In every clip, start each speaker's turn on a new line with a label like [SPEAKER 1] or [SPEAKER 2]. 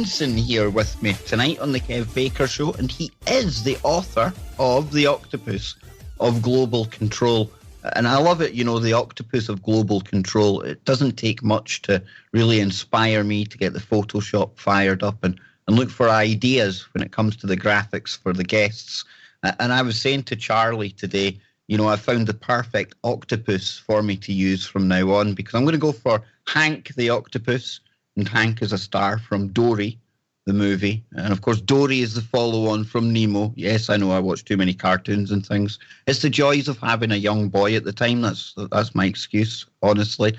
[SPEAKER 1] Here with me tonight on the Kev Baker Show, and he is the author of The Octopus of Global Control. And I love it, the octopus of global control. It doesn't take much to really inspire me to get the Photoshop fired up and look for ideas when it comes to the graphics for the guests. And I was saying to Charlie today, I found the perfect octopus for me to use from now on, because I'm going to go for Hank the Octopus. And Hank is a star from Dory, the movie. And, of course, Dory is the follow-on from Nemo. Yes, I know I watched too many cartoons and things. It's the joys of having a young boy at the time. That's my excuse, honestly.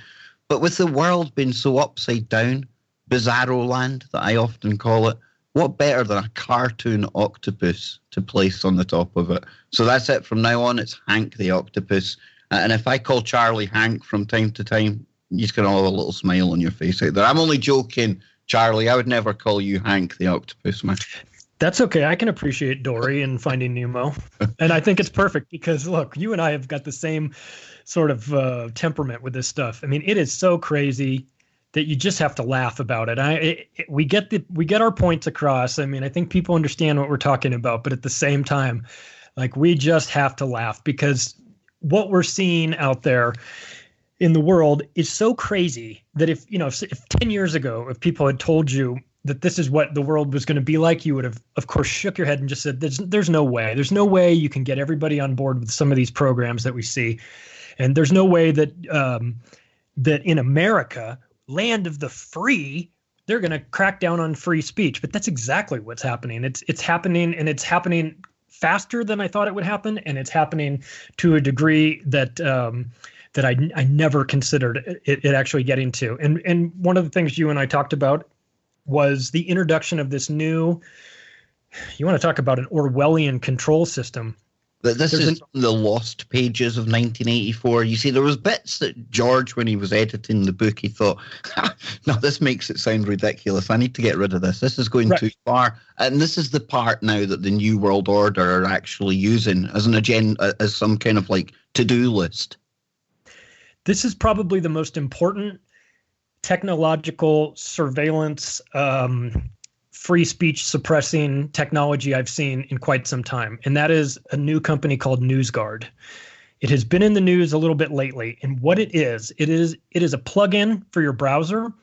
[SPEAKER 1] But with the world being so upside down, bizarro land that I often call it, what better than a cartoon octopus to place on the top of it? So that's it. From now on, it's Hank the Octopus. And if I call Charlie Hank from time to time, you're going to have a little smile on your face out there. I'm only joking, Charlie. I would never call you Hank the Octopus, man.
[SPEAKER 2] That's okay. I can appreciate Dory and Finding Nemo. And I think it's perfect because, look, you and I have got the same sort of temperament with this stuff. I mean, it is so crazy that you just have to laugh about it. We get our points across. I mean, I think people understand what we're talking about, but at the same time, like, we just have to laugh because what we're seeing out there in the world is so crazy that if 10 years ago, if people had told you that this is what the world was going to be like, you would have, of course, shook your head and just said, there's no way. There's no way you can get everybody on board with some of these programs that we see. And there's no way that that in America, land of the free, they're going to crack down on free speech. But that's exactly what's happening. It's happening, and it's happening faster than I thought it would happen. And it's happening to a degree that that I never considered it actually getting to. And one of the things you and I talked about was the introduction of this new, you want to talk about an Orwellian control system.
[SPEAKER 1] This is the lost pages of 1984. You see, there was bits that George, when he was editing the book, he thought, no, this makes it sound ridiculous. I need to get rid of this. This is going too far. And this is the part now that the New World Order are actually using as an agenda, as some kind of like to-do list.
[SPEAKER 2] This is probably the most important technological surveillance, free speech suppressing technology I've seen in quite some time. And that is a new company called NewsGuard. It has been in the news a little bit lately. And what it is a plugin for your browser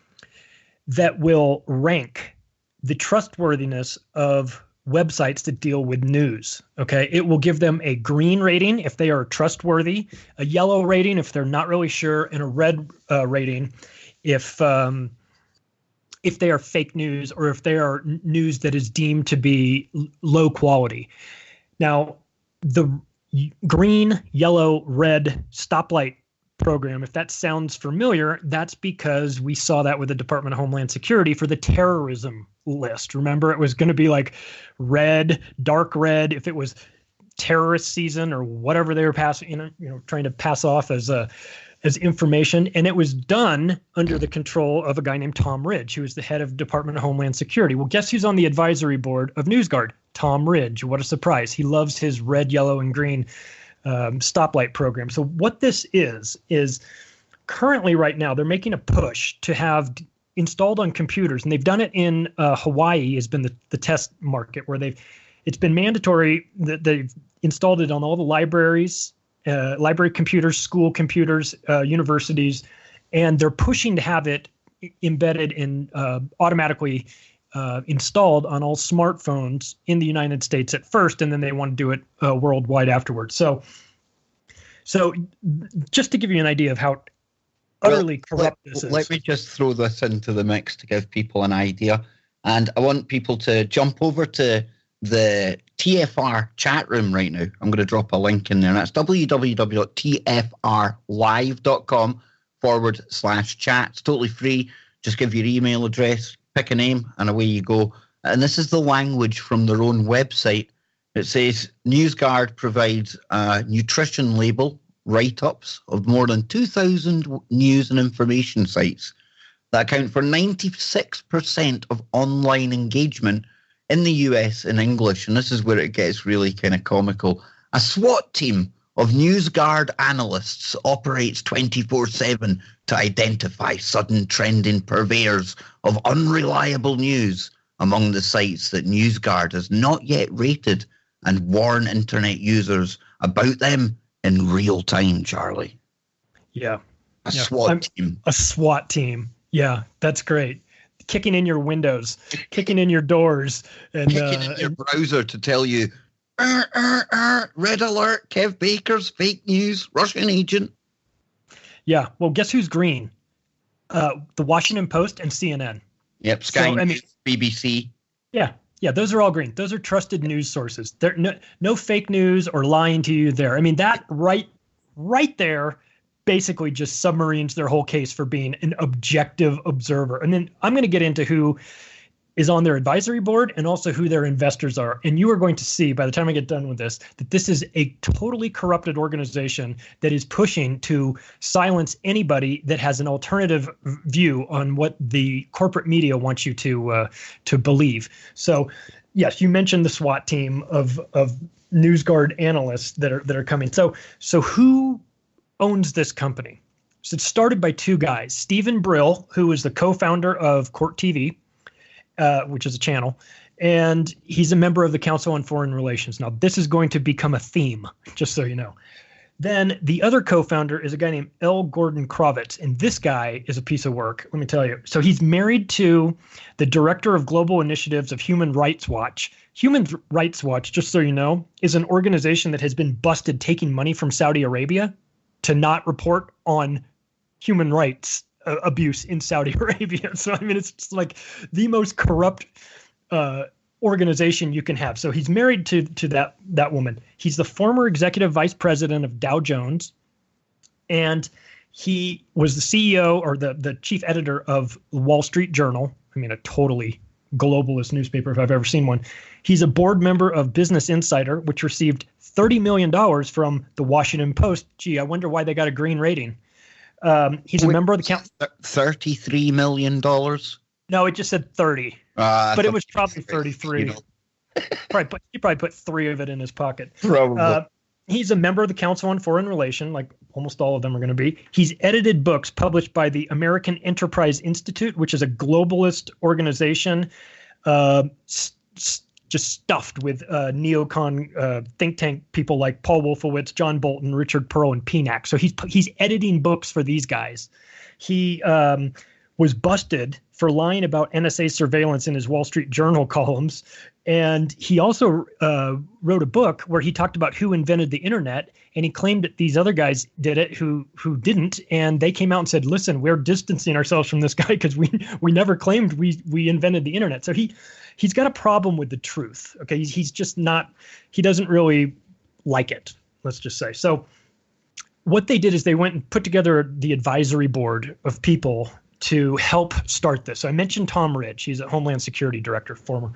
[SPEAKER 2] that will rank the trustworthiness of websites that deal with news. Okay. It will give them a green rating if they are trustworthy, a yellow rating if they're not really sure, and a red rating if they are fake news or if they are news that is deemed to be low quality. Now, the green, yellow, red stoplight program, if that sounds familiar, that's because we saw that with the Department of Homeland Security for the terrorism list. Remember, it was going to be like red, dark red, if it was terrorist season or whatever they were passing, trying to pass off as information. And it was done under the control of a guy named Tom Ridge, who was the head of Department of Homeland Security. Well, guess who's on the advisory board of NewsGuard? Tom Ridge. What a surprise. He loves his red, yellow, and green stoplight program. So what this is currently right now, they're making a push to have installed on computers, and they've done it in Hawaii has been the test market where it's been mandatory that they've installed it on all the libraries, library computers, school computers, universities, and they're pushing to have it embedded in automatically installed on all smartphones in the United States at first, and then they want to do it worldwide afterwards. So just to give you an idea of how utterly corrupt this is.
[SPEAKER 1] Let me just throw this into the mix to give people an idea. And I want people to jump over to the TFR chat room right now. I'm going to drop a link in there. And that's www.tfrlive.com/chat. It's totally free. Just give your email address, pick a name, and away you go. And this is the language from their own website. It says, NewsGuard provides a nutrition label write-ups of more than 2,000 news and information sites that account for 96% of online engagement in the US in English. And this is where it gets really kind of comical. A SWAT team of NewsGuard analysts operates 24/7 to identify sudden trending purveyors of unreliable news among the sites that NewsGuard has not yet rated and warn internet users about them in real time, Charlie.
[SPEAKER 2] Yeah.
[SPEAKER 1] A SWAT team.
[SPEAKER 2] A SWAT team. Yeah, that's great. Kicking in your windows, kicking in your doors, and
[SPEAKER 1] kicking in your browser to tell you, red alert, Kev Baker's fake news, Russian agent.
[SPEAKER 2] Yeah. Well, guess who's green? The Washington Post and CNN.
[SPEAKER 1] Yep. Sky News, BBC.
[SPEAKER 2] Yeah. Yeah. Those are all green. Those are trusted news sources. There no fake news or lying to you there. I mean, that right there basically just submarines their whole case for being an objective observer. And then I'm going to get into who is on their advisory board and also who their investors are. And you are going to see by the time I get done with this, that this is a totally corrupted organization that is pushing to silence anybody that has an alternative view on what the corporate media wants you to believe. So yes, you mentioned the SWAT team of NewsGuard analysts that are coming. So who owns this company? So it's started by two guys, Stephen Brill, who is the co-founder of Court TV, which is a channel, and he's a member of the Council on Foreign Relations. Now, this is going to become a theme, just so you know. Then the other co-founder is a guy named L. Gordon Kravitz, and this guy is a piece of work, let me tell you. So he's married to the director of global initiatives of Human Rights Watch. Human Rights Watch, just so you know, is an organization that has been busted taking money from Saudi Arabia to not report on human rights abuse in Saudi Arabia. So, I mean, it's just like the most corrupt organization you can have. So he's married to that woman. He's the former executive vice president of Dow Jones, and he was the CEO or the chief editor of Wall Street Journal. I mean, a totally globalist newspaper if I've ever seen one. He's a board member of Business Insider, which received $30 million from the Washington Post. Gee, I wonder why they got a green rating. He's a member of the council.
[SPEAKER 1] $33 million?
[SPEAKER 2] No, it just said 30. But it was probably 33. You know. He probably put 3 of it in his pocket.
[SPEAKER 1] Probably.
[SPEAKER 2] He's a member of the Council on Foreign Relations, like almost all of them are going to be. He's edited books published by the American Enterprise Institute, which is a globalist organization just stuffed with neocon think tank people like Paul Wolfowitz, John Bolton, Richard Pearl, and PNAC. So he's editing books for these guys. He was busted for lying about NSA surveillance in his Wall Street Journal columns. And he also wrote a book where he talked about who invented the internet, and he claimed that these other guys did it who didn't. And they came out and said, listen, we're distancing ourselves from this guy because we never claimed we invented the internet. So he's got a problem with the truth. Okay, he's just not, he doesn't really like it, let's just say. So what they did is they went and put together the advisory board of people to help start this. So I mentioned Tom Ridge. He's a Homeland Security Director, former.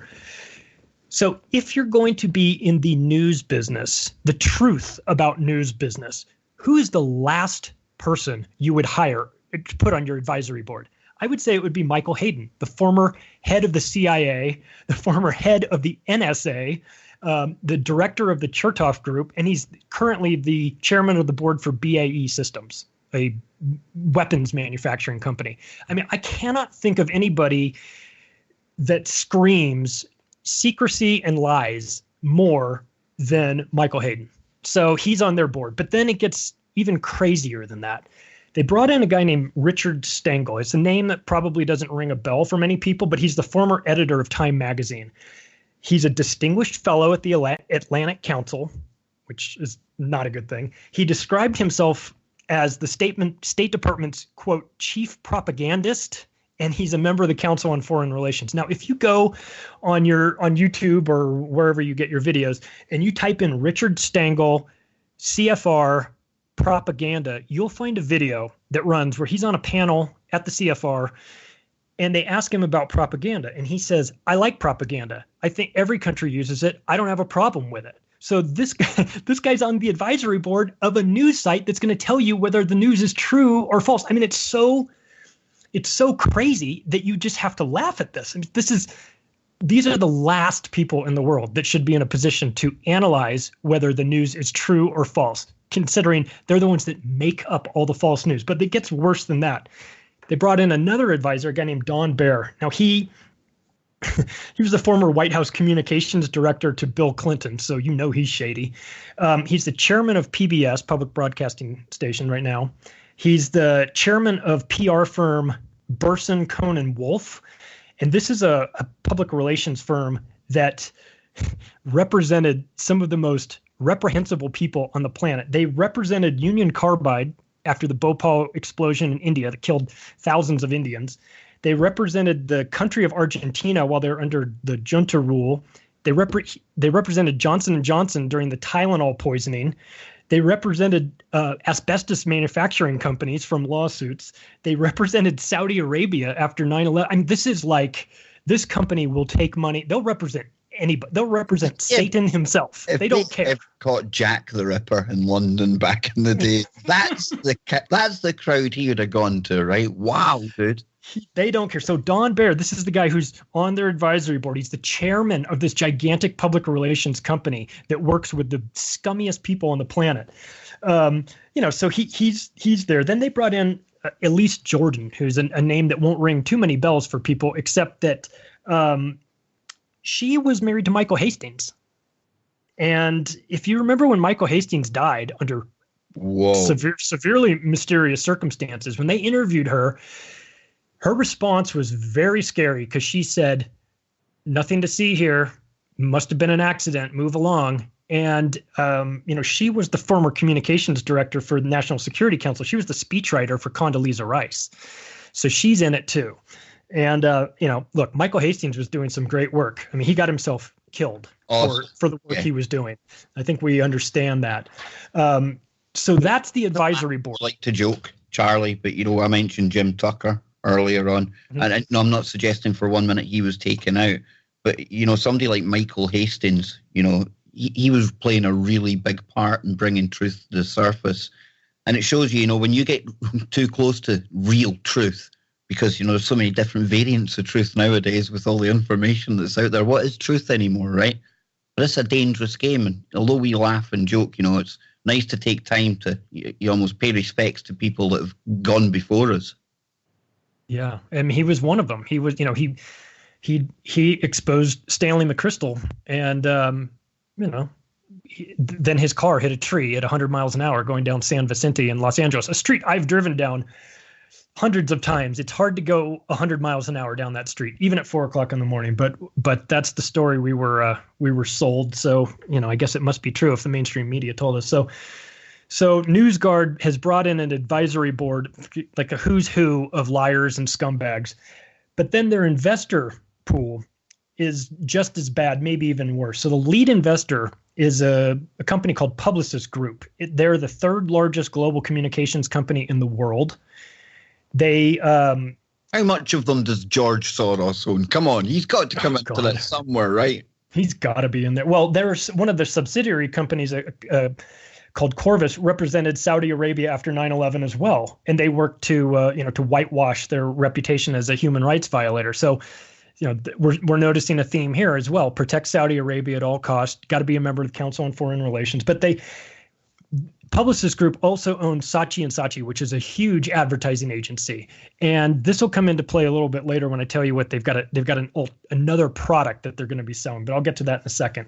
[SPEAKER 2] So if you're going to be in the news business, the truth about news business, who is the last person you would hire to put on your advisory board? I would say it would be Michael Hayden, the former head of the CIA, the former head of the NSA, the director of the Chertoff Group, and he's currently the chairman of the board for BAE Systems, a weapons manufacturing company. I mean, I cannot think of anybody that screams secrecy and lies more than Michael Hayden. So he's on their board. But then it gets even crazier than that. They brought in a guy named Richard Stengel. It's a name that probably doesn't ring a bell for many people, but he's the former editor of Time magazine. He's a distinguished fellow at the Atlantic Council, which is not a good thing. He described himself as the State Department's, quote, chief propagandist, and he's a member of the Council on Foreign Relations. Now, if you go on YouTube or wherever you get your videos and you type in Richard Stengel, CFR, propaganda, you'll find a video that runs where he's on a panel at the CFR and they ask him about propaganda. And he says, I like propaganda. I think every country uses it. I don't have a problem with it. So this guy's on the advisory board of a news site that's going to tell you whether the news is true or false. I mean, it's so crazy that you just have to laugh at this. I mean, these are the last people in the world that should be in a position to analyze whether the news is true or false, considering they're the ones that make up all the false news. But it gets worse than that. They brought in another advisor, a guy named Don Baer. Now, he he was the former White House communications director to Bill Clinton, so you know he's shady. He's the chairman of PBS, Public Broadcasting Station, right now. He's the chairman of PR firm Burson Cohen Wolf, and this is a public relations firm that represented some of the most reprehensible people on the planet. They represented Union Carbide after the Bhopal explosion in India that killed thousands of Indians. They represented the country of Argentina while they're under the junta rule. They represented Johnson & Johnson during the Tylenol poisoning. They represented asbestos manufacturing companies from lawsuits. They represented Saudi Arabia after 9/11. I mean, this is like, this company will take money. They'll represent anybody. They'll represent Satan himself. They don't care.
[SPEAKER 1] If caught Jack the Ripper in London back in the day, that's the crowd he would have gone to, right? Wow, dude.
[SPEAKER 2] They don't care. So Don Baer, this is the guy who's on their advisory board. He's the chairman of this gigantic public relations company that works with the scummiest people on the planet. So he's there. Then they brought in Elise Jordan, who's a name that won't ring too many bells for people, except that she was married to Michael Hastings. And if you remember when Michael Hastings died under severely mysterious circumstances, when they interviewed her, her response was very scary because she said, "Nothing to see here. Must have been an accident. Move along." And, she was the former communications director for the National Security Council. She was the speechwriter for Condoleezza Rice. So she's in it too. And, look, Michael Hastings was doing some great work. I mean, he got himself killed for the work he was doing. I think we understand that. So that's the advisory board.
[SPEAKER 1] I like to joke, Charlie, but, I mentioned Jim Tucker earlier on. Mm-hmm. And I'm not suggesting for 1 minute he was taken out. But, somebody like Michael Hastings, he was playing a really big part in bringing truth to the surface. And it shows you, when you get too close to real truth, because, there's so many different variants of truth nowadays with all the information that's out there. What is truth anymore, right? But it's a dangerous game. And although we laugh and joke, it's nice to take time to you almost pay respects to people that have gone before us.
[SPEAKER 2] Yeah. I mean, he was one of them. He was, he exposed Stanley McChrystal, and, then his car hit a tree at 100 miles an hour going down San Vicente in Los Angeles, a street I've driven down hundreds of times. It's hard to go 100 miles an hour down that street, even at 4:00 in the morning. But that's the story we were sold. So, I guess it must be true if the mainstream media told us. So NewsGuard has brought in an advisory board, like a who's who of liars and scumbags. But then their investor pool is just as bad, maybe even worse. So the lead investor is a company called Publicis Group. They're the third largest global communications company in the world. They
[SPEAKER 1] how much of them does George Soros own? Come on, he's got to come into that somewhere, right?
[SPEAKER 2] He's got to be in there. Well, there's one of the subsidiary companies called Corvus represented Saudi Arabia after 9/11 as well, and they worked to whitewash their reputation as a human rights violator. So, we're noticing a theme here as well: protect Saudi Arabia at all costs. Got to be a member of the Council on Foreign Relations. But Publicis Group also owns Saatchi & Saatchi, which is a huge advertising agency, and this will come into play a little bit later when I tell you what they've got. They've got another product that they're going to be selling, but I'll get to that in a second.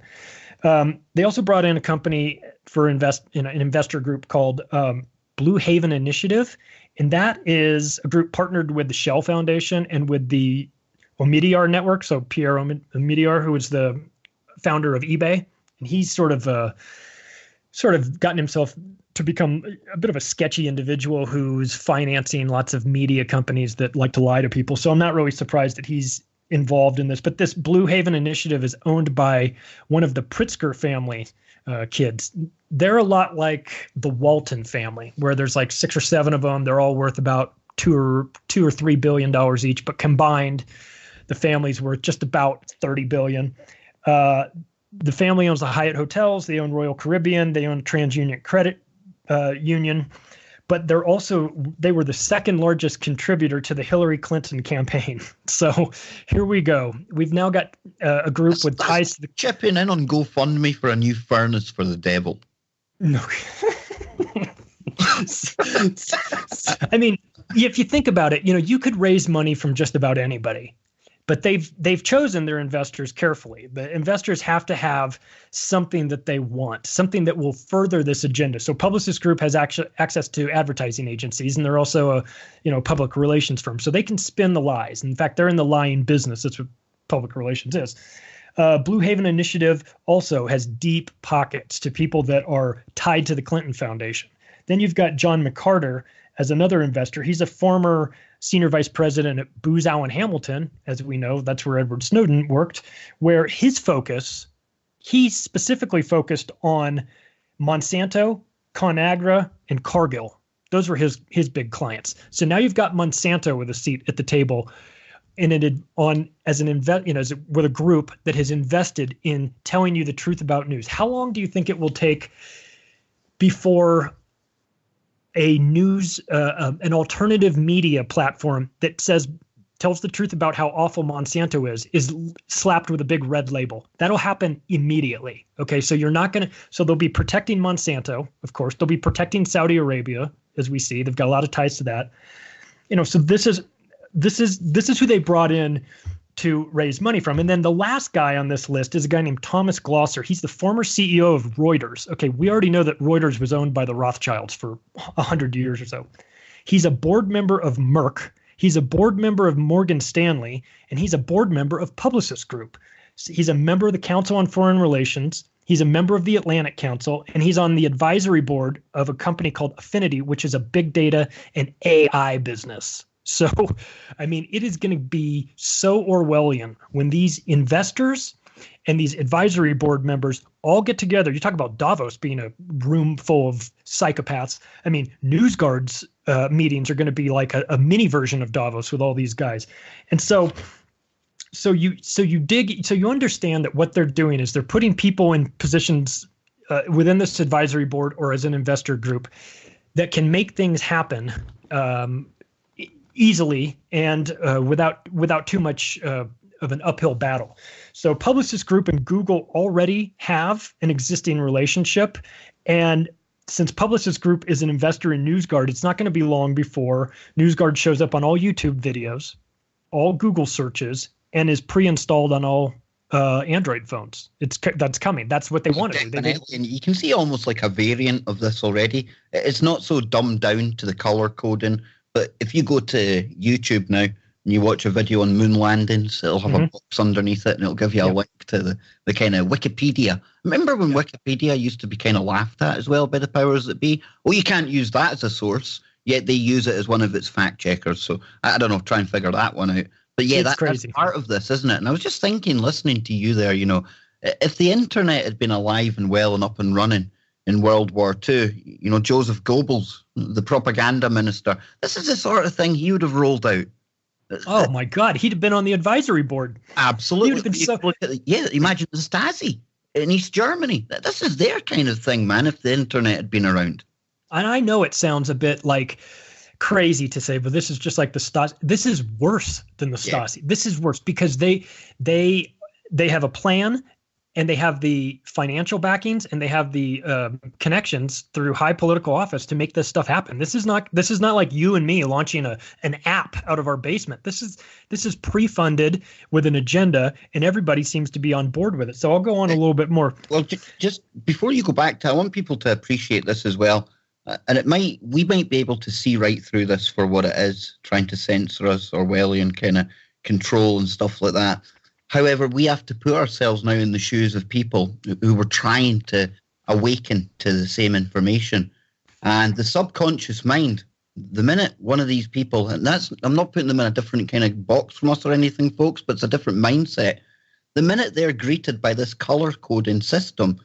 [SPEAKER 2] They also brought in a company for an investor group called Blue Haven Initiative, and that is a group partnered with the Shell Foundation and with the Omidyar Network. So Pierre Omidyar, who is the founder of eBay, and he's sort of gotten himself to become a bit of a sketchy individual who's financing lots of media companies that like to lie to people. So I'm not really surprised that he's involved in this. But this Blue Haven Initiative is owned by one of the Pritzker family kids. They're a lot like the Walton family, where there's like 6 or 7 of them. They're all worth about $2 or $3 billion each, but combined, the family's worth just about $30 billion. The family owns the Hyatt hotels. They own Royal Caribbean. They own TransUnion Credit Union. But they were the second largest contributor to the Hillary Clinton campaign. So here we go. We've now got a group with ties to the...
[SPEAKER 1] Chipping in on GoFundMe for a new furnace for the devil.
[SPEAKER 2] No. I mean, if you think about it, you could raise money from just about anybody. But they've chosen their investors carefully. The investors have to have something that they want, something that will further this agenda. So Publicis Group has access to advertising agencies, and they're also a public relations firm. So they can spin the lies. In fact, they're in the lying business. That's what public relations is. Blue Haven Initiative also has deep pockets to people that are tied to the Clinton Foundation. Then you've got John McCarter as another investor. He's a former senior vice president at Booz Allen Hamilton. As we know, that's where Edward Snowden worked, where his focus, he specifically focused on Monsanto, ConAgra, and Cargill. Those were his big clients. So now you've got Monsanto with a seat at the table, and with a group that has invested in telling you the truth about news. How long do you think it will take before a news, an alternative media platform that tells the truth about how awful Monsanto is slapped with a big red label? That'll happen immediately. Okay, so they'll be protecting Monsanto, of course. They'll be protecting Saudi Arabia, as we see. They've got a lot of ties to that. So this is who they brought in to raise money from. And then the last guy on this list is a guy named Thomas Glosser. He's the former CEO of Reuters. Okay, we already know that Reuters was owned by the Rothschilds for 100 years or so. He's a board member of Merck. He's a board member of Morgan Stanley, and he's a board member of Publicis Group. He's a member of the Council on Foreign Relations. He's a member of the Atlantic Council, and he's on the advisory board of a company called Affinity, which is a big data and AI business. So, it is going to be so Orwellian when these investors and these advisory board members all get together. You talk about Davos being a room full of psychopaths. NewsGuard's meetings are going to be like a mini version of Davos with all these guys. And so you understand that what they're doing is they're putting people in positions within this advisory board or as an investor group that can make things happen easily and without too much of an uphill battle. So Publicis Group and Google already have an existing relationship. And since Publicis Group is an investor in NewsGuard, it's not going to be long before NewsGuard shows up on all YouTube videos, all Google searches, and is pre-installed on all Android phones. That's coming. That's what they want to do.
[SPEAKER 1] Definitely. And you can see almost like a variant of this already. It's not so dumbed down to the color coding. But if you go to YouTube now and you watch a video on moon landings, it'll have a box underneath it and it'll give you a link to the kind of Wikipedia. Remember when Wikipedia used to be kind of laughed at as well by the powers that be? Oh, you can't use that as a source, yet they use it as one of its fact checkers. So I don't know, try and figure that one out. But yeah, that's part of this, isn't it? And I was just thinking, listening to you there, if the internet had been alive and well and up and running in World War II, Joseph Goebbels, the propaganda minister, this is the sort of thing he would have rolled out.
[SPEAKER 2] Oh my God, he'd have been on the advisory board.
[SPEAKER 1] Absolutely. Imagine the Stasi in East Germany. This is their kind of thing, man, if the internet had been around.
[SPEAKER 2] And I know it sounds a bit like crazy to say, but this is just like the Stasi. This is worse than the Stasi. This is worse because they have a plan. And they have the financial backings and they have the connections through high political office to make this stuff happen. This is not like you and me launching an app out of our basement. This is pre-funded with an agenda, and everybody seems to be on board with it. So I'll go on a little bit more.
[SPEAKER 1] Well, just before you go back I want people to appreciate this as well. And we might be able to see right through this for what it is, trying to censor us, Orwellian kind of control and stuff like that. However, we have to put ourselves now in the shoes of people who were trying to awaken to the same information. And the subconscious mind, the minute one of these people, and I'm not putting them in a different kind of box from us or anything, folks, but it's a different mindset. The minute they're greeted by this color coding system,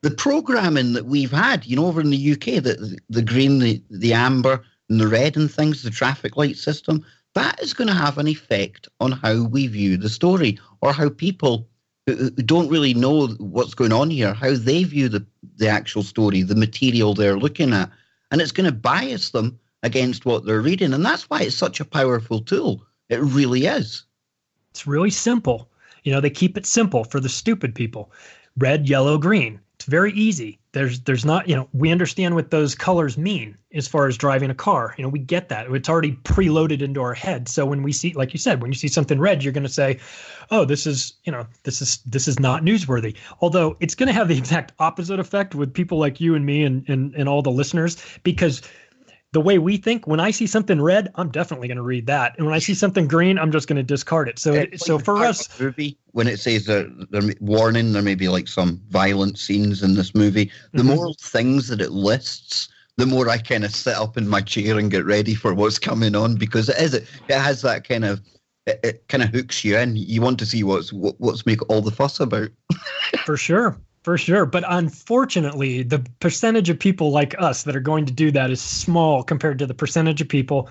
[SPEAKER 1] the programming that we've had, over in the UK, the green, the amber, and the red and things, the traffic light system, that is going to have an effect on how we view the story, or how people who don't really know what's going on here, how they view the actual story, the material they're looking at. And it's going to bias them against what they're reading. And that's why it's such a powerful tool. It really is. It's
[SPEAKER 2] really simple. They keep it simple for the stupid people. Red, yellow, green. It's very easy. There's not, we understand what those colors mean as far as driving a car. We get that. It's already preloaded into our head. So when we see, like you said, when you see something red, you're going to say, oh, this is not newsworthy. Although it's going to have the exact opposite effect with people like you and me and all the listeners, because the way we think, when I see something red, I'm definitely going to read that. And when I see something green, I'm just going to discard it. So so for us,
[SPEAKER 1] movie, when it says that warning, there may be like some violent scenes in this movie, the more things that it lists, the more I kind of sit up in my chair and get ready for what's coming on, because it has that kind of, it kind of hooks you in. You want to see what's make all the fuss about.
[SPEAKER 2] For sure. For sure. But unfortunately, the percentage of people like us that are going to do that is small compared to the percentage of people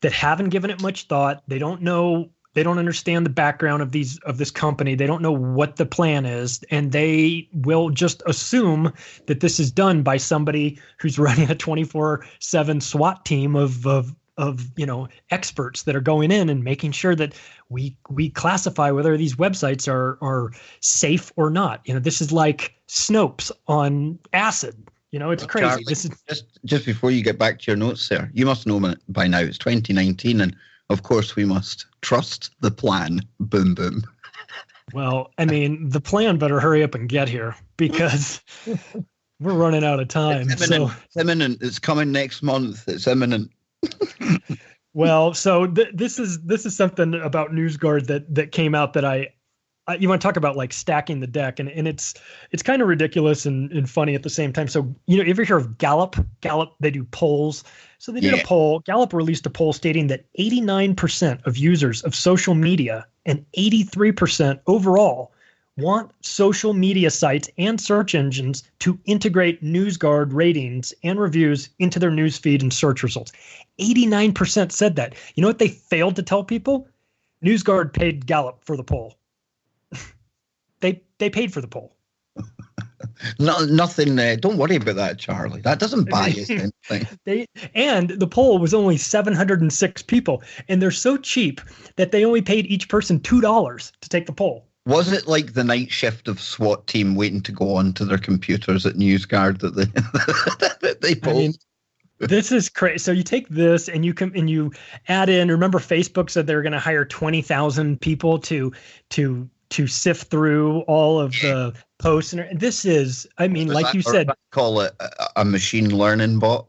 [SPEAKER 2] that haven't given it much thought. They don't know. They don't understand the background of this company. They don't know what the plan is. And they will just assume that this is done by somebody who's running a 24/7 SWAT team of experts that are going in and making sure that we classify whether these websites are safe or not. This is like Snopes on acid. It's crazy.
[SPEAKER 1] Charlie,
[SPEAKER 2] this is
[SPEAKER 1] just before you get back to your notes there, you must know by now it's 2019, and of course we must trust the plan. Boom, boom.
[SPEAKER 2] Well, I mean, the plan better hurry up and get here, because we're running out of time.
[SPEAKER 1] It's imminent. It's imminent. It's coming next month. It's imminent.
[SPEAKER 2] Well, so this is something about NewsGuard that came out that you want to talk about, like, stacking the deck, and it's kind of ridiculous and funny at the same time. So, you ever hear of Gallup? Gallup, they do polls. So they did a poll. Gallup released a poll stating that 89% of users of social media and 83% overall want social media sites and search engines to integrate NewsGuard ratings and reviews into their news feed and search results. 89% said that. You know what they failed to tell people? NewsGuard paid Gallup for the poll. They paid for the poll.
[SPEAKER 1] Nothing. Don't worry about that, Charlie. That doesn't buy us anything.
[SPEAKER 2] And the poll was only 706 people, and they're so cheap that they only paid each person $2 to take the poll.
[SPEAKER 1] Was it like the night shift of SWAT team waiting to go onto their computers at NewsGuard that they polled? I mean,
[SPEAKER 2] this is crazy. So you take this and you add in. Remember, Facebook said they were going to hire 20,000 people to sift through all of the posts, and this is, I mean, like you said,
[SPEAKER 1] call it a machine learning bot.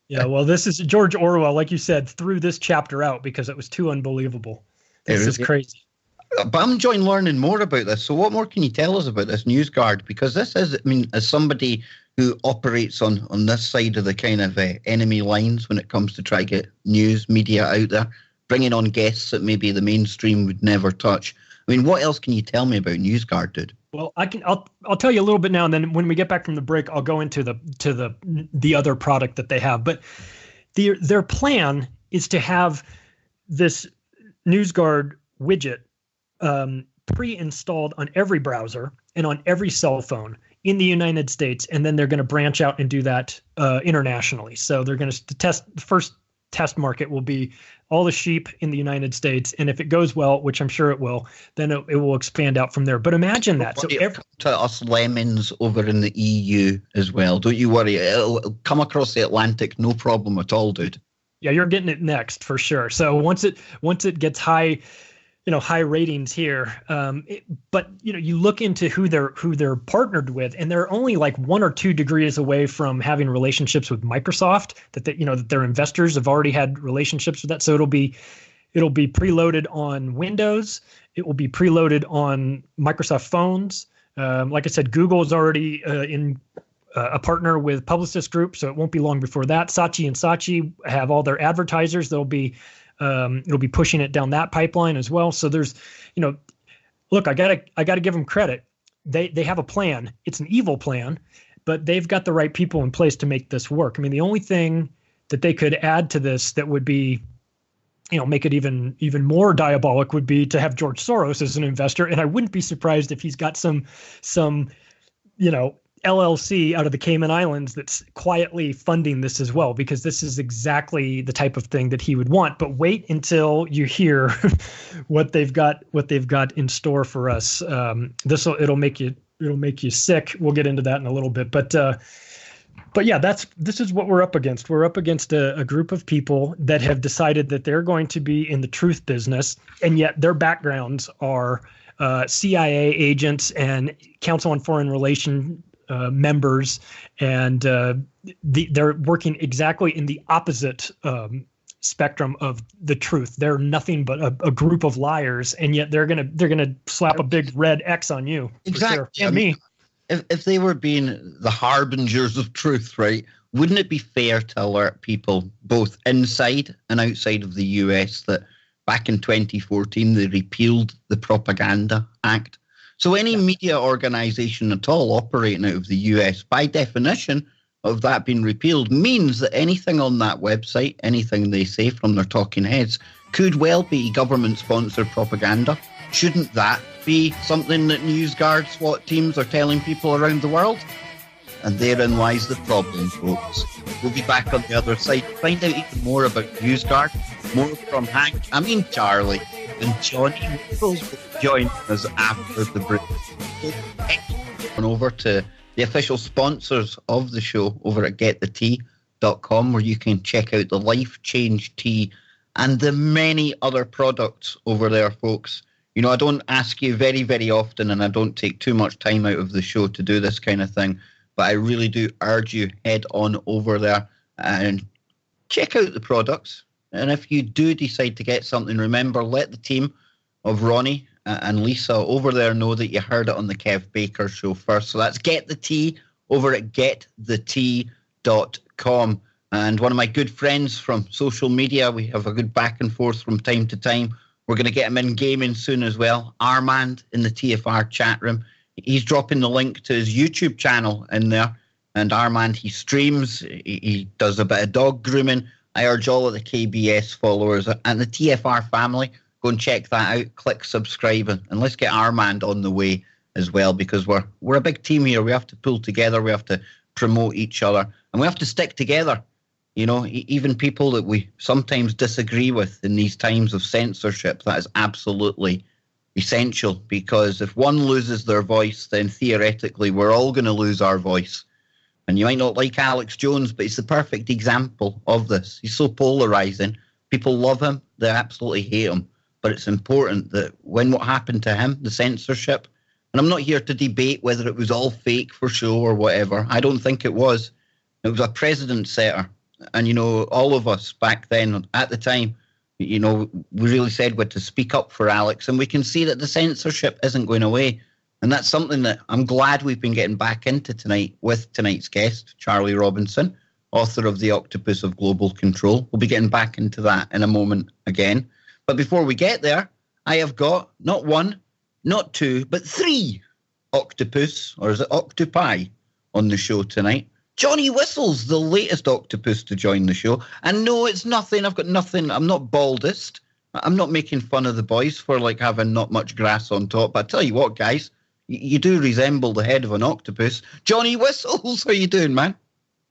[SPEAKER 2] Yeah. Well, this is George Orwell, like you said, threw this chapter out because it was too unbelievable. This is crazy.
[SPEAKER 1] But I'm enjoying learning more about this. So what more can you tell us about this NewsGuard? Because this is, I mean, as somebody who operates on this side of the kind of enemy lines when it comes to try to get news media out there, bringing on guests that maybe the mainstream would never touch. I mean, what else can you tell me about NewsGuard, dude?
[SPEAKER 2] Well, I'll tell you a little bit now, and then when we get back from the break, I'll go into the other product that they have. But their plan is to have this NewsGuard widget pre-installed on every browser and on every cell phone in the United States, and then they're going to branch out and do that internationally. So they're going to test. The first test market will be all the sheep in the United States, and if it goes well, which I'm sure it will, then it will expand out from there. But imagine that. So
[SPEAKER 1] to us lemons over in the EU as well. Don't you worry. It'll come across the Atlantic, no problem at all, dude. Yeah,
[SPEAKER 2] you're getting it next for sure. So once it gets high ratings here, but you look into who they're partnered with, and they're only like 1 or 2 degrees away from having relationships with Microsoft. That their investors have already had relationships with that. So it'll be preloaded on Windows. It will be preloaded on Microsoft phones. Like I said, Google is already in a partner with Publicis Group, so it won't be long before that. Saatchi and Saatchi have all their advertisers. It'll be pushing it down that pipeline as well. So there's, look, I gotta give them credit. They have a plan. It's an evil plan, but they've got the right people in place to make this work. I mean, the only thing that they could add to this that would be, make it even more diabolic would be to have George Soros as an investor. And I wouldn't be surprised if he's got some LLC out of the Cayman Islands that's quietly funding this as well, because this is exactly the type of thing that he would want. But wait until you hear what they've got in store for us. It'll make you it'll make you sick. We'll get into that in a little bit, but yeah, this is what we're up against. We're up against a group of people that have decided that they're going to be in the truth business, and yet their backgrounds are CIA agents and Council on Foreign Relations members, and they're working exactly in the opposite spectrum of the truth. They're nothing but a group of liars, and yet they're gonna slap a big red X on you.
[SPEAKER 1] Exactly.
[SPEAKER 2] Sure. And me.
[SPEAKER 1] If they were being the harbingers of truth, right, wouldn't it be fair to alert people both inside and outside of the US that back in 2014 they repealed the Propaganda Act? So any media organization at all operating out of the US, by definition of that being repealed, means that anything on that website, anything they say from their talking heads, could well be government-sponsored propaganda. Shouldn't that be something that NewsGuard SWAT teams are telling people around the world? And therein lies the problem, folks. We'll be back on the other side to find out even more about NewsGuard, more from Charlie, and Johnny Nichols will join us after the break. On over to the official sponsors of the show over at getthetea.com, where you can check out the Life Change Tea and the many other products over there, folks. You know, I don't ask you very, very often, and I don't take too much time out of the show to do this kind of thing, but I really do urge you, head on over there and check out the products. And if you do decide to get something, remember, let the team of Ronnie and Lisa over there know that you heard it on the Kev Baker Show first. So that's Get the Tea over at getthetea.com. And one of my good friends from social media, we have a good back and forth from time to time. We're going to get him in gaming soon as well. Armand in the TFR chat room. He's dropping the link to his YouTube channel in there. And Armand, he streams. He does a bit of dog grooming. I urge all of the KBS followers and the TFR family, go and check that out. Click subscribe. And let's get Armand on the way as well, because we're a big team here. We have to pull together. We have to promote each other. And we have to stick together. You know, even people that we sometimes disagree with in these times of censorship, that is absolutely essential, because if one loses their voice, then theoretically we're all going to lose our voice. And you might not like Alex Jones, but he's the perfect example of this. He's so polarizing. People love him. They absolutely hate him. But it's important that when what happened to him, the censorship, and I'm not here to debate whether it was all fake for show or whatever. I don't think it was. It was a precedent setter. And, you know, all of us back then, at the time, you know, we really said we had to speak up for Alex. And we can see that the censorship isn't going away. And that's something that I'm glad we've been getting back into tonight with tonight's guest, Charlie Robinson, author of The Octopus of Global Control. We'll be getting back into that in a moment again. But before we get there, I have got not one, not two, but three octopus, or is it octopi, on the show tonight. Johnny Whistle's the latest octopus to join the show. And no, it's nothing. I've got nothing. I'm not baldest. I'm not making fun of the boys for like having not much grass on top. But I tell you what, guys, you do resemble the head of an octopus. Johnny Whistles, how you doing, man?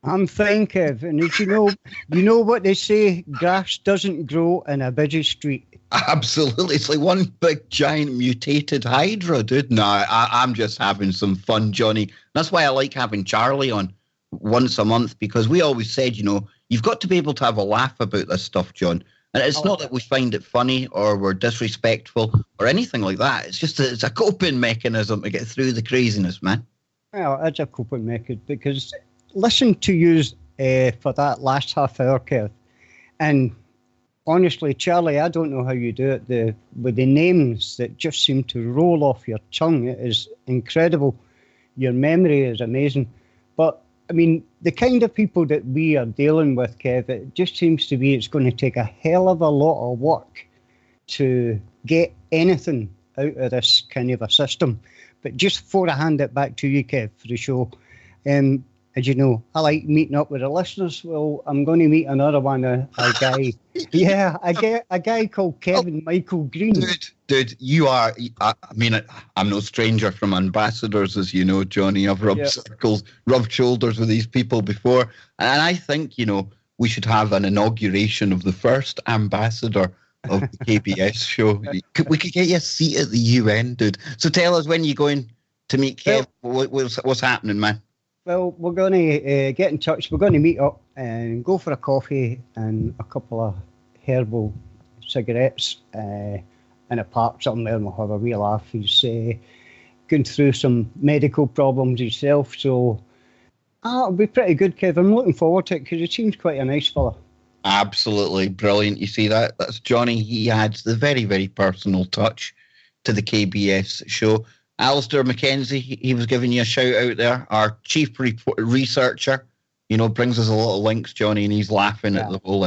[SPEAKER 3] I'm fine, Kev. And as you know what they say, grass doesn't grow in a busy street.
[SPEAKER 1] Absolutely. It's like one big, giant, mutated hydra, dude. No, I'm just having some fun, Johnny. That's why I like having Charlie on once a month, because we always said, you know, you've got to be able to have a laugh about this stuff, John. And it's not that we find it funny or we're disrespectful or anything like that. It's just that it's a coping mechanism to get through the craziness, man.
[SPEAKER 3] Well, it's a coping mechanism, because listen to you for that last half hour, Kev. And honestly, Charlie, I don't know how you do it. With the names that just seem to roll off your tongue, it is incredible. Your memory is amazing. But I mean, the kind of people that we are dealing with, Kev, it just seems to be it's going to take a hell of a lot of work to get anything out of this kind of a system. But just before I hand it back to you, Kev, for the show, as you know, I like meeting up with the listeners. Well, I'm going to meet another one, a guy. Yeah, a guy called Kevin Michael Green.
[SPEAKER 1] Dude, you are, I mean, I'm no stranger from ambassadors, as you know, Johnny. I've rubbed rubbed shoulders with these people before. And I think, you know, we should have an inauguration of the first ambassador of the KBS show. We could get you a seat at the UN, dude. So tell us, when you going to meet Kev? What's happening, man?
[SPEAKER 3] Well, we're going to get in touch. We're going to meet up and go for a coffee and a couple of herbal cigarettes in a park somewhere, and we'll have a wee laugh. He's going through some medical problems himself, so it'll be pretty good, Kev. I'm looking forward to it because he seems quite a nice fella.
[SPEAKER 1] Absolutely brilliant. You see that? That's Johnny. He adds the very, very personal touch to the KBS show. Alistair McKenzie, he was giving you a shout out there. Our chief researcher, brings us a lot of links, Johnny, and he's laughing at the whole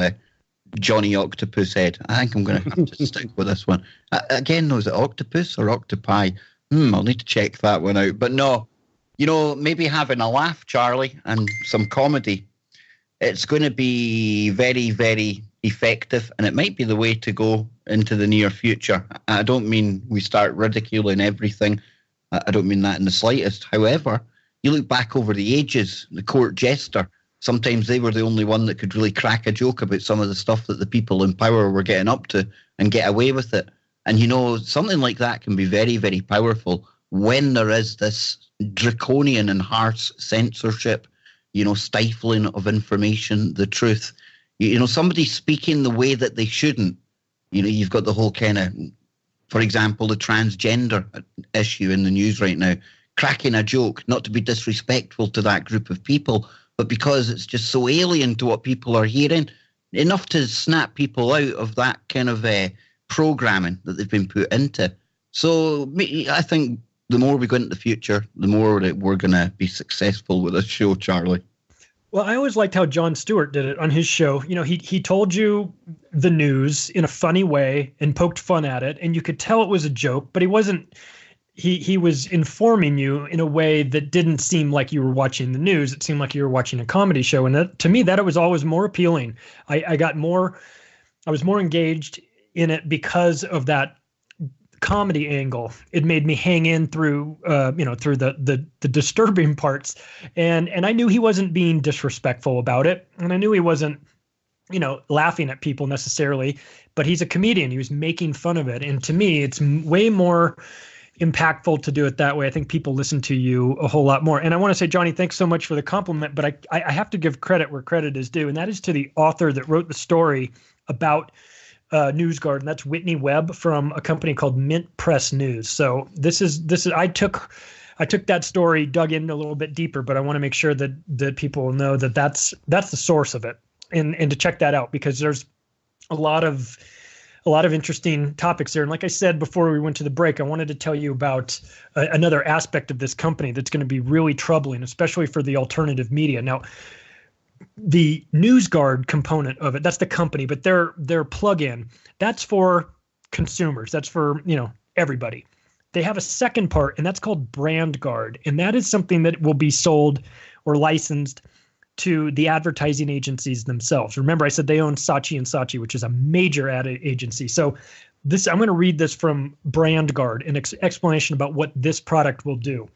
[SPEAKER 1] Johnny Octopus head. I think I'm going to have to stick with this one. Again, though, is it octopus or octopi? I'll need to check that one out. But no, maybe having a laugh, Charlie, and some comedy. It's going to be very, very effective, and it might be the way to go into the near future. I don't mean we start ridiculing everything. I don't mean that in the slightest. However, you look back over the ages, the court jester, sometimes they were the only one that could really crack a joke about some of the stuff that the people in power were getting up to and get away with it. And, something like that can be very, very powerful when there is this draconian and harsh censorship, stifling of information, the truth. Somebody speaking the way that they shouldn't. You've got the whole kind of, for example, the transgender issue in the news right now, cracking a joke, not to be disrespectful to that group of people, but because it's just so alien to what people are hearing, enough to snap people out of that kind of programming that they've been put into. So I think the more we go into the future, the more that we're going to be successful with this show, Charlie.
[SPEAKER 2] Well, I always liked how Jon Stewart did it on his show. He told you the news in a funny way and poked fun at it, and you could tell it was a joke, but he wasn't. He was informing you in a way that didn't seem like you were watching the news. It seemed like you were watching a comedy show, and to me, that was always more appealing. I was more engaged in it because of that comedy angle. It made me hang in through through the disturbing parts, and I knew he wasn't being disrespectful about it, and I knew he wasn't laughing at people necessarily, but he's a comedian. He was making fun of it, and to me it's way more impactful to do it that way. I think people listen to you a whole lot more. And I want to say, Johnny, thanks so much for the compliment, but I have to give credit where credit is due, and that is to the author that wrote the story about NewsGuard, and that's Whitney Webb from a company called Mint Press News. So this is I took that story, dug in a little bit deeper, but I want to make sure that people know that that's the source of it, and to check that out, because there's a lot of interesting topics there. And like I said before we went to the break, I wanted to tell you about another aspect of this company that's going to be really troubling, especially for the alternative media. Now, the NewsGuard component of it, that's the company, but their plug-in, that's for consumers. That's for, everybody. They have a second part, and that's called BrandGuard. And that is something that will be sold or licensed to the advertising agencies themselves. Remember, I said they own Saatchi & Saatchi, which is a major ad agency. So I'm going to read this from BrandGuard, an explanation about what this product will do.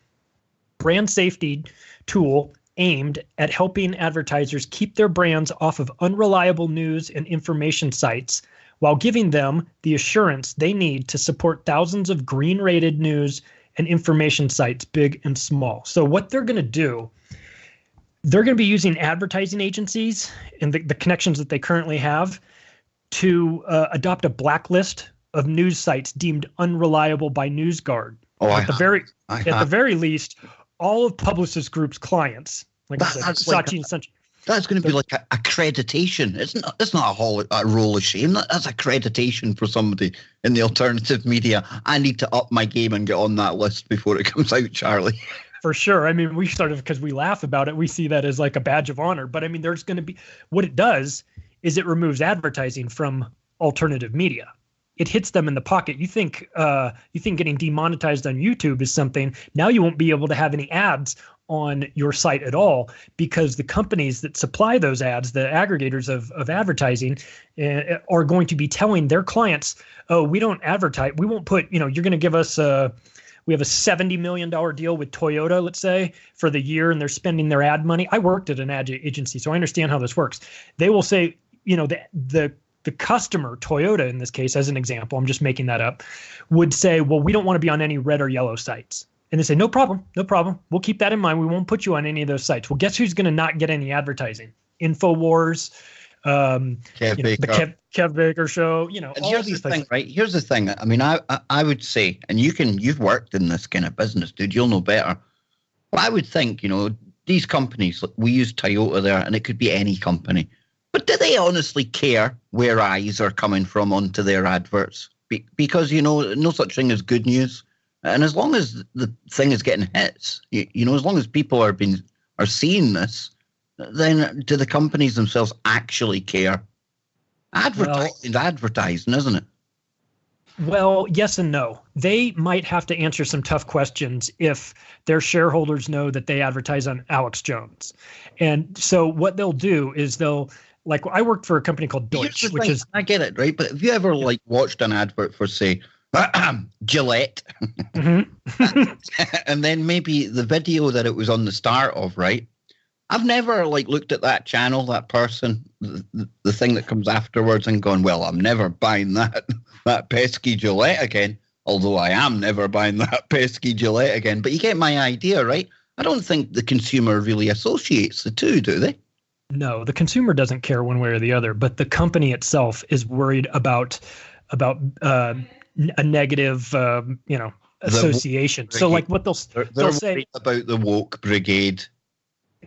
[SPEAKER 2] Brand safety tool aimed at helping advertisers keep their brands off of unreliable news and information sites while giving them the assurance they need to support thousands of green-rated news and information sites, big and small. So what they're going to do, they're going to be using advertising agencies and the connections that they currently have to adopt a blacklist of news sites deemed unreliable by NewsGuard. At the very least, all of Publicis Group's clients, like I said, Saatchi & Saatchi.
[SPEAKER 1] That's going to be like accreditation. It's not a roll of shame. That's accreditation for somebody in the alternative media. I need to up my game and get on that list before it comes out, Charlie.
[SPEAKER 2] For sure. I mean, we started because we laugh about it. We see that as like a badge of honor. But I mean, there's going to be, what it does is it removes advertising from alternative media. It hits them in the pocket. You think getting demonetized on YouTube is something. Now you won't be able to have any ads on your site at all, because the companies that supply those ads, the aggregators of advertising, are going to be telling their clients, oh, we don't advertise. We won't put, you're going to give us we have a $70 million deal with Toyota, let's say, for the year, and they're spending their ad money. I worked at an ad agency, so I understand how this works. They will say, the customer, Toyota in this case, as an example, I'm just making that up, would say, well, we don't want to be on any red or yellow sites. And they say, no problem. We'll keep that in mind. We won't put you on any of those sites. Well, guess who's going to not get any advertising? InfoWars, the Kev Baker Show,
[SPEAKER 1] And
[SPEAKER 2] all
[SPEAKER 1] here's
[SPEAKER 2] these
[SPEAKER 1] the
[SPEAKER 2] things.
[SPEAKER 1] thing, right? Here's the thing. I mean, I would say, and you've worked in this kind of business, dude. You'll know better. But I would think, these companies, we use Toyota there, and it could be any company. But do they honestly care where eyes are coming from onto their adverts? Because, no such thing as good news. And as long as the thing is getting hits, as long as people are seeing this, then do the companies themselves actually care? Advertising's advertising, isn't it?
[SPEAKER 2] Well, yes and no. They might have to answer some tough questions if their shareholders know that they advertise on Alex Jones. And so what they'll do is I worked for a company called Deutsch, which is...
[SPEAKER 1] I get it, right? But have you ever watched an advert for, say, Gillette?
[SPEAKER 2] Mm-hmm.
[SPEAKER 1] And then maybe the video that it was on the start of, right? I've never looked at that channel, that person, the thing that comes afterwards and gone, well, I'm never buying that pesky Gillette again. Although I am never buying that pesky Gillette again. But you get my idea, right? I don't think the consumer really associates the two, do they?
[SPEAKER 2] No, the consumer doesn't care one way or the other, but the company itself is worried about a negative, association. So what they'll say
[SPEAKER 1] about the woke brigade.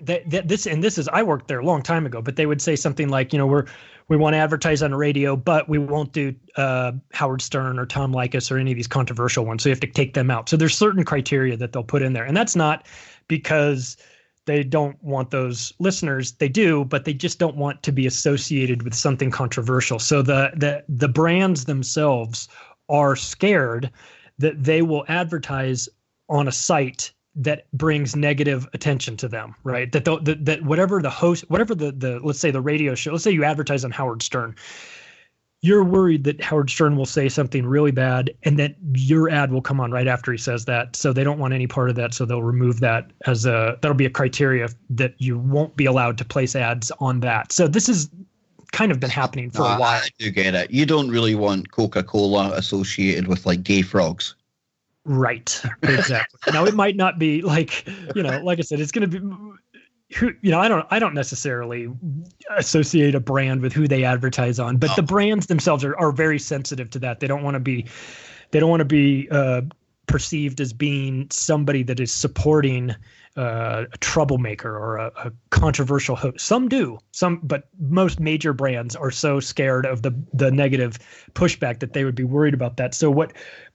[SPEAKER 2] I worked there a long time ago, but they would say something like, we want to advertise on the radio, but we won't do Howard Stern or Tom Likas or any of these controversial ones. So you have to take them out. So there's certain criteria that they'll put in there. And that's not because they don't want those listeners. They do, but they just don't want to be associated with something controversial. So the brands themselves are scared that they will advertise on a site that brings negative attention to them, right? That whatever the host, whatever the let's say the radio show, let's say you advertise on Howard Stern, you're worried that Howard Stern will say something really bad and that your ad will come on right after he says that. So they don't want any part of that. So they'll remove that that'll be a criteria that you won't be allowed to place ads on that. So this has kind of been happening for a while.
[SPEAKER 1] I do get it. You don't really want Coca-Cola associated with gay frogs.
[SPEAKER 2] Right. Exactly. Now it might not be like I said, it's going to be, I don't necessarily associate a brand with who they advertise on, but the brands themselves are very sensitive to that. They don't want to be perceived as being somebody that is supporting a troublemaker or a controversial host. Some do, but most major brands are so scared of the negative pushback that they would be worried about that. So what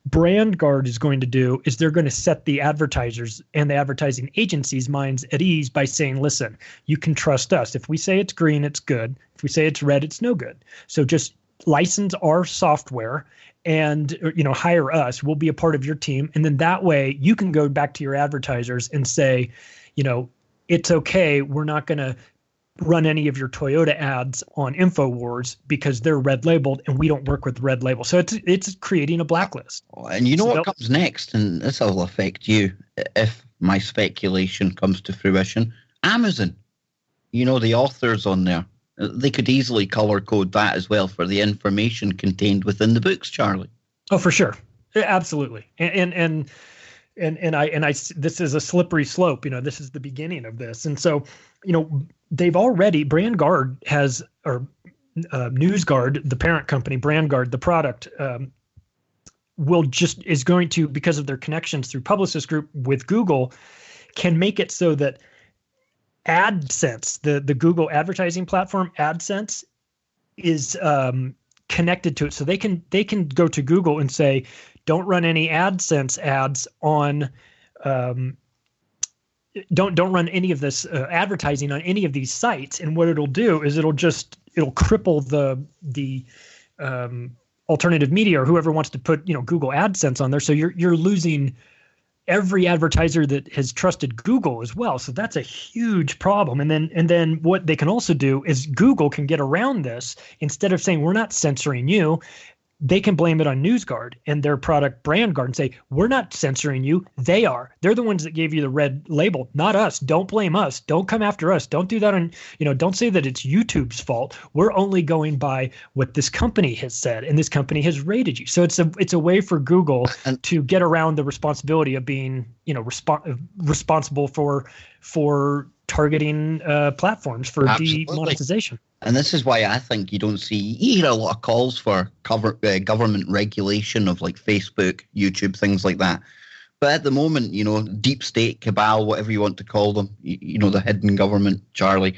[SPEAKER 2] BrandGuard is going to do is they're going to set the advertisers and the advertising agencies' minds at ease by saying, listen, you can trust us. If we say it's green, it's good. If we say it's red, it's no good. So just license our software and hire us. We'll be a part of your team. And then that way you can go back to your advertisers and say, it's okay. We're not going to run any of your Toyota ads on InfoWars because they're red labeled and we don't work with red label. So it's creating a blacklist.
[SPEAKER 1] And what comes next, and this will affect you if my speculation comes to fruition. Amazon, the authors on there, they could easily color code that as well for the information contained within the books, Charlie. Oh,
[SPEAKER 2] for sure. Absolutely. And this is a slippery slope. This is the beginning of this. And so, they've already, BrandGuard has, or NewsGuard, the parent company, BrandGuard, the product, is going to, because of their connections through Publicis Group with Google, can make it so that AdSense, the Google advertising platform, AdSense, is connected to it. So they can go to Google and say, don't run any AdSense ads on, don't run any of this advertising on any of these sites. And what it'll do is it'll cripple the alternative media or whoever wants to put Google AdSense on there. So you're losing every advertiser that has trusted Google as well. So that's a huge problem. And then what they can also do is Google can get around this. Instead of saying we're not censoring you, they can blame it on NewsGuard and their product BrandGuard and say, we're not censoring you. They are. They're the ones that gave you the red label, not us. Don't blame us. Don't come after us. Don't do that on, don't say that it's YouTube's fault. We're only going by what this company has said, and this company has rated you. So it's a way for Google to get around the responsibility of being, responsible for targeting platforms for demonetization.
[SPEAKER 1] And this is why I think you hear a lot of calls for government regulation of like Facebook, YouTube, things like that. But at the moment, deep state cabal, whatever you want to call them, the hidden government, Charlie,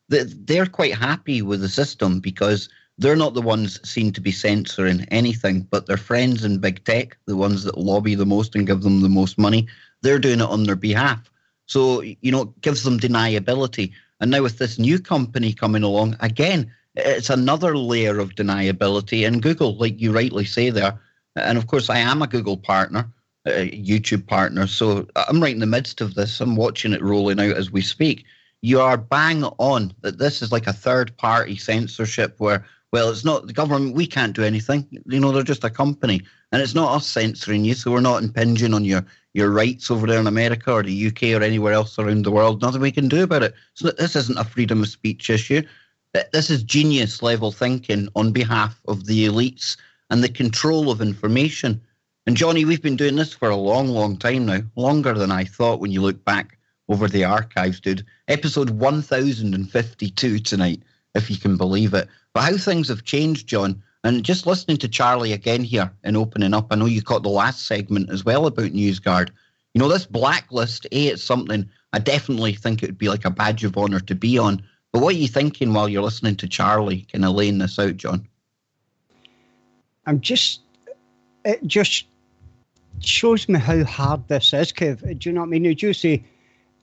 [SPEAKER 1] they're quite happy with the system because they're not the ones seen to be censoring anything, but their friends in big tech, the ones that lobby the most and give them the most money, they're doing it on their behalf. So, it gives them deniability. And now with this new company coming along, again, it's another layer of deniability. And Google, like you rightly say there, and of course I am a Google partner, a YouTube partner, so I'm right in the midst of this. I'm watching it rolling out as we speak. You are bang on that this is like a third-party censorship where, well, it's not the government, we can't do anything. They're just a company. And it's not us censoring you, so we're not impinging on your rights over there in America or the UK or anywhere else around the world. Nothing we can do about it. So this isn't a freedom of speech issue. This is genius level thinking on behalf of the elites and the control of information. And Johnny, we've been doing this for a long, long time now, longer than I thought when you look back over the archives, dude. Episode 1052 tonight, if you can believe it. But how things have changed, John. And just listening to Charlie again here and opening up, I know you caught the last segment as well about NewsGuard. This blacklist, it's something I definitely think it would be like a badge of honour to be on. But what are you thinking while you're listening to Charlie kind of laying this out, John?
[SPEAKER 3] It just shows me how hard this is, Kev. Do you know what I mean? Would you say,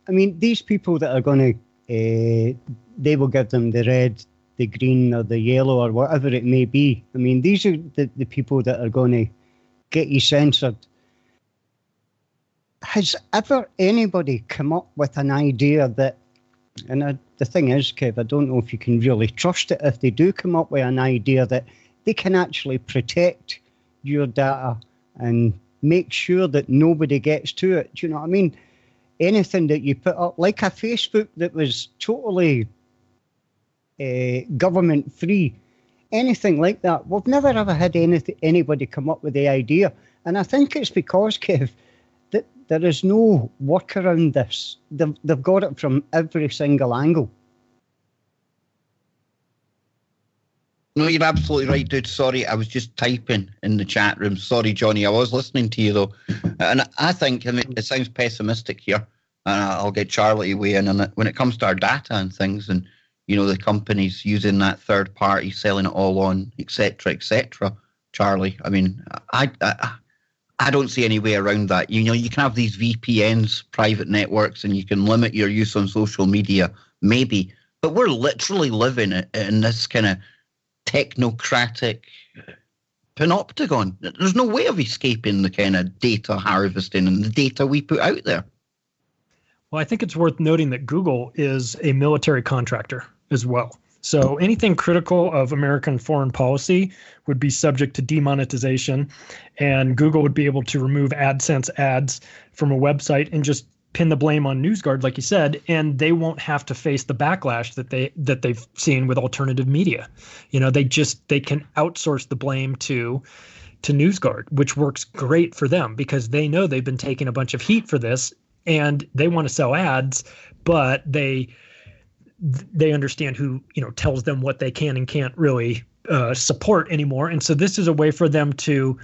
[SPEAKER 3] these people that are going to, they will give them the red, the green or the yellow or whatever it may be. These are the people that are going to get you censored. Has ever anybody come up with an idea that, and the thing is, Kev, I don't know if you can really trust it, if they do come up with an idea that they can actually protect your data and make sure that nobody gets to it. Do you know what I mean? Anything that you put up, like a Facebook that was totally government free, anything like that. We've never ever had anybody come up with the idea, and I think it's because, Kev, that there is no workaround this. They've got it from every single angle.
[SPEAKER 1] No, you're absolutely right, dude. Sorry, I was just typing in the chat room. Sorry, Johnny, I was listening to you though, and I think it sounds pessimistic here, and I'll get Charlie to weigh in on it when it comes to our data and things, and the companies using that third party, selling it all on, etc., etc. Charlie, I don't see any way around that. You can have these VPNs, private networks, and you can limit your use on social media, maybe. But we're literally living in this kind of technocratic panopticon. There's no way of escaping the kind of data harvesting and the data we put out there.
[SPEAKER 2] Well, I think it's worth noting that Google is a military contractor as well. So anything critical of American foreign policy would be subject to demonetization, and Google would be able to remove AdSense ads from a website and just pin the blame on NewsGuard, like you said, and they won't have to face the backlash that they've seen with alternative media. They can outsource the blame to NewsGuard, which works great for them because they know they've been taking a bunch of heat for this, and they want to sell ads, but they understand who tells them what they can and can't really support anymore. And so this is a way for them to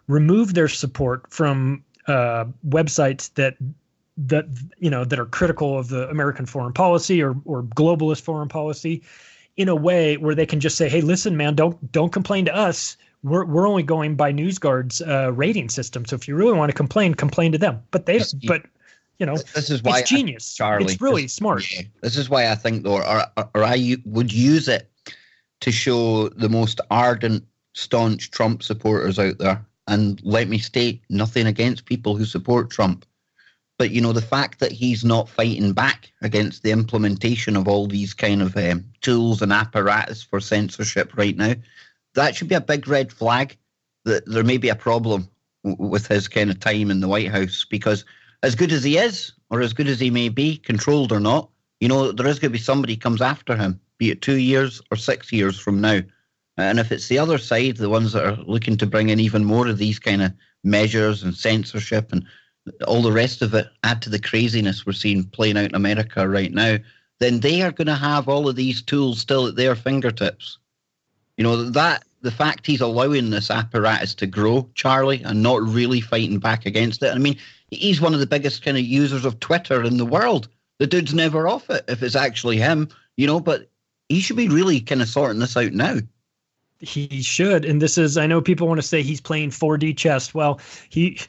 [SPEAKER 2] remove their support from websites that are critical of the American foreign policy or globalist foreign policy, in a way where they can just say, hey, listen, man, don't complain to us. We're only going by NewsGuard's rating system. So if you really want to complain to them. But this is why it's genius. Charlie, it's really smart. Yeah,
[SPEAKER 1] this is why I think, though, or I would use it to show the most ardent, staunch Trump supporters out there. And let me state, nothing against people who support Trump. But, the fact that he's not fighting back against the implementation of all these kind of tools and apparatus for censorship right now, that should be a big red flag that there may be a problem with his kind of time in the White House, because as good as he is, or as good as he may be, controlled or not, there is going to be somebody comes after him, be it 2 years or 6 years from now. And if it's the other side, the ones that are looking to bring in even more of these kind of measures and censorship and all the rest of it, add to the craziness we're seeing playing out in America right now, then they are going to have all of these tools still at their fingertips. That the fact he's allowing this apparatus to grow, Charlie, and not really fighting back against it. I mean, he's one of the biggest kind of users of Twitter in the world. The dude's never off it if it's actually him, but he should be really kind of sorting this out now.
[SPEAKER 2] He should. And this is, I know people want to say he's playing 4D chess. Well, he's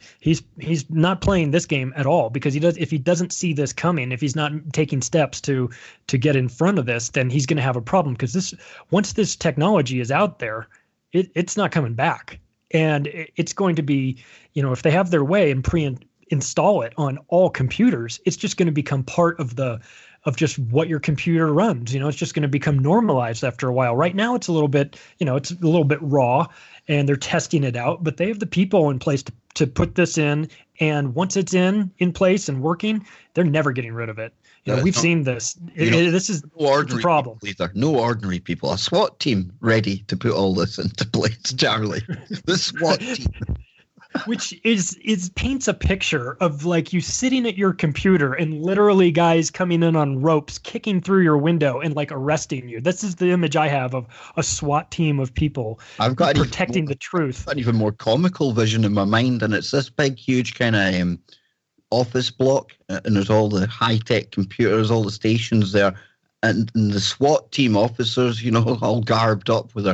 [SPEAKER 2] not playing this game at all, because if he doesn't see this coming, if he's not taking steps to get in front of this, then he's going to have a problem, because once this technology is out there, it's not coming back. And it's going to be, if they have their way and install it on all computers, it's just going to become part of just what your computer runs. It's just going to become normalized after a while. Right now, it's a little bit, raw, and they're testing it out, but they have the people in place to put this in. And once it's in place and working, they're never getting rid of it. We've seen this. This is the problem.
[SPEAKER 1] No ordinary people. A SWAT team ready to put all this into place, Charlie. The SWAT team.
[SPEAKER 2] Which paints a picture of like you sitting at your computer and literally guys coming in on ropes, kicking through your window and like arresting you. This is the image I have of a SWAT team of people protecting the truth.
[SPEAKER 1] I've got an even more comical vision in my mind, and it's this big, huge kind of office block, and there's all the high-tech computers, all the stations there, and the SWAT team officers, all garbed up with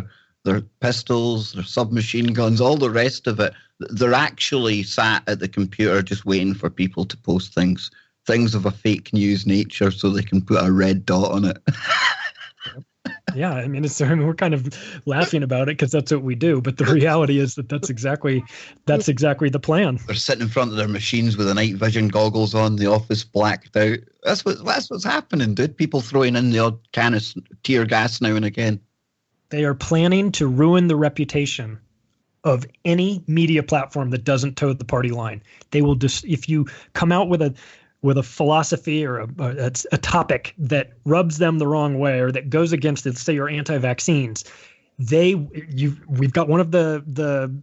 [SPEAKER 1] their pistols, their submachine guns, all the rest of it. They're actually sat at the computer just waiting for people to post things of a fake news nature, so they can put a red dot on it.
[SPEAKER 2] Yeah, I mean, we're kind of laughing about it because that's what we do, but the reality is that's exactly the plan.
[SPEAKER 1] They're sitting in front of their machines with the night vision goggles on, the office blacked out. That's what's happening, dude. People throwing in the odd can of tear gas now and again.
[SPEAKER 2] They are planning to ruin the reputation of any media platform that doesn't toe the party line. They will just, if you come out with a philosophy or a topic that rubs them the wrong way or that goes against it, say you're anti-vaccines, we've got one of the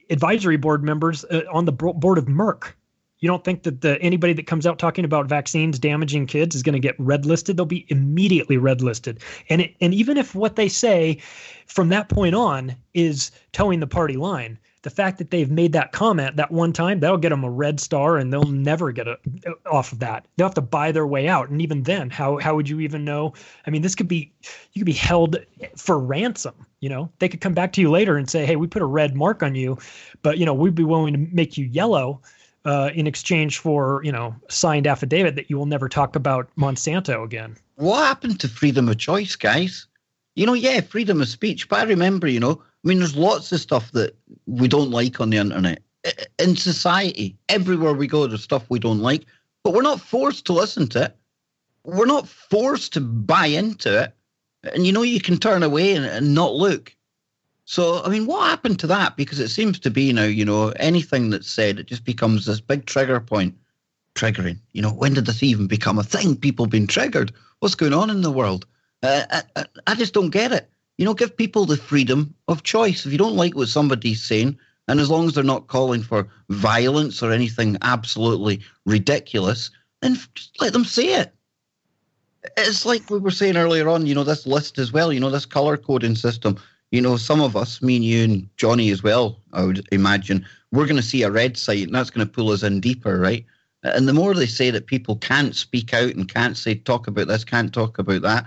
[SPEAKER 2] advisory board members on the board of Merck. You don't think that anybody that comes out talking about vaccines damaging kids is going to get red listed? They'll be immediately red listed. And even if what they say from that point on is towing the party line, the fact that they've made that comment that one time, that'll get them a red star, and they'll never get off of that. They'll have to buy their way out. And even then, how would you even know? I mean, you could be held for ransom. They could come back to you later and say, hey, we put a red mark on you, but we'd be willing to make you yellow in exchange for, signed affidavit that you will never talk about Monsanto again. What
[SPEAKER 1] happened to freedom of choice, guys? Freedom of speech. But I remember, there's lots of stuff that we don't like on the internet. In society, everywhere we go, there's stuff we don't like. But we're not forced to listen to it. We're not forced to buy into it. And, you can turn away and not look. So, what happened to that? Because it seems to be now, anything that's said, it just becomes this big trigger point. Triggering. When did this even become a thing? People being triggered. What's going on in the world? I just don't get it. Give people the freedom of choice. If you don't like what somebody's saying, and as long as they're not calling for violence or anything absolutely ridiculous, then just let them say it. It's like we were saying earlier on, this list as well, this color coding system. Some of us, me and you and Johnny as well, I would imagine, we're going to see a red site, and that's going to pull us in deeper, right? And the more they say that people can't speak out and can't talk about this, can't talk about that,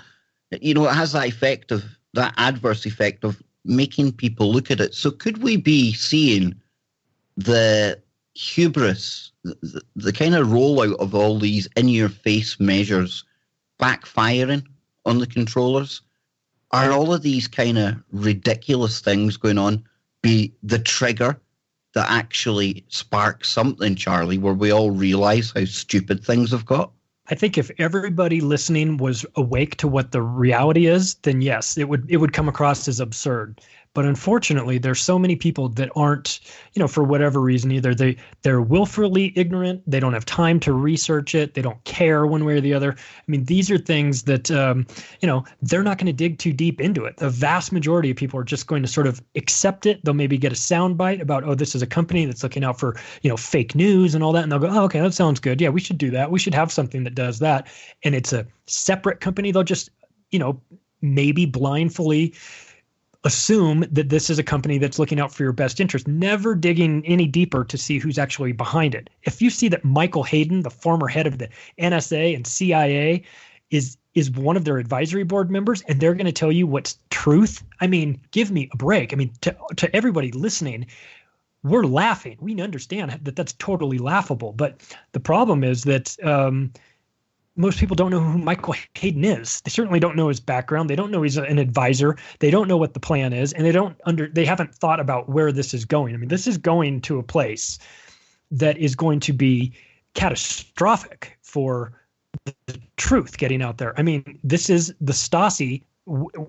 [SPEAKER 1] it has that adverse effect of making people look at it. So could we be seeing the hubris, the kind of rollout of all these in-your-face measures backfiring on the controllers? Are all of these kind of ridiculous things going on be the trigger that actually sparks something, Charlie, where we all realize how stupid things have got?
[SPEAKER 2] I think if everybody listening was awake to what the reality is, then yes, it would come across as absurd. But unfortunately, there's so many people that aren't, for whatever reason, either they're willfully ignorant, they don't have time to research it, they don't care one way or the other. I mean, these are things that, they're not going to dig too deep into it. The vast majority of people are just going to sort of accept it. They'll maybe get a soundbite about, oh, this is a company that's looking out for, fake news and all that. And they'll go, oh, okay, that sounds good. Yeah, we should do that. We should have something that does that. And it's a separate company. They'll just, maybe blindly assume that this is a company that's looking out for your best interest, never digging any deeper to see who's actually behind it. If you see that Michael Hayden, the former head of the NSA and CIA, is one of their advisory board members, and they're going to tell you what's truth, I mean, give me a break. I mean, to everybody listening, we're laughing. We understand that that's totally laughable. But the problem is that most people don't know who Michael Hayden is. They certainly don't know his background. They don't know he's an advisor. They don't know what the plan is, and they haven't thought about where this is going. I mean, this is going to a place that is going to be catastrophic for the truth getting out there. I mean, this is the Stasi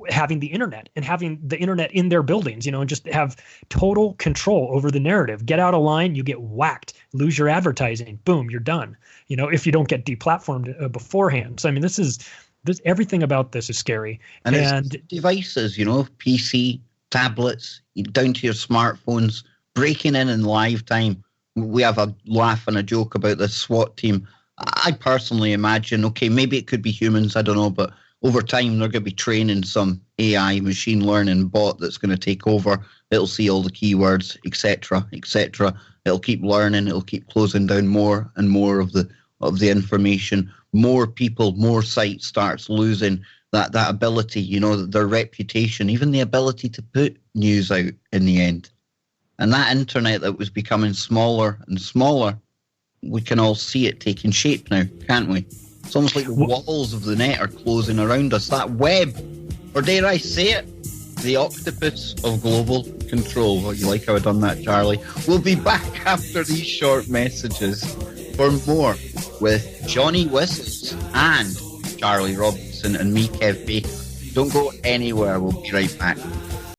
[SPEAKER 2] having the internet and having the internet in their buildings, and just have total control over the narrative. Get out of line, you get whacked, lose your advertising, boom, you're done. If you don't get deplatformed beforehand. So I mean, this everything about this is scary.
[SPEAKER 1] And it's devices, PC, tablets, down to your smartphones, breaking in live time. We have a laugh and a joke about this SWAT team. I personally imagine, okay, maybe it could be humans, I don't know, but over time, they're going to be training some AI machine learning bot that's going to take over. It'll see all the keywords, etc., etc. It'll keep learning. It'll keep closing down more and more of the information. More people, more sites starts losing that ability, their reputation, even the ability to put news out in the end. And that internet that was becoming smaller and smaller, we can all see it taking shape now, can't we? It's almost like the walls of the net are closing around us. That web, or dare I say it, the octopus of global control. Well, you like how I've done that, Charlie? We'll be back after these short messages for more with Johnny Whistles and Charlie Robinson and me, Kev Baker. Don't go anywhere. We'll be right back.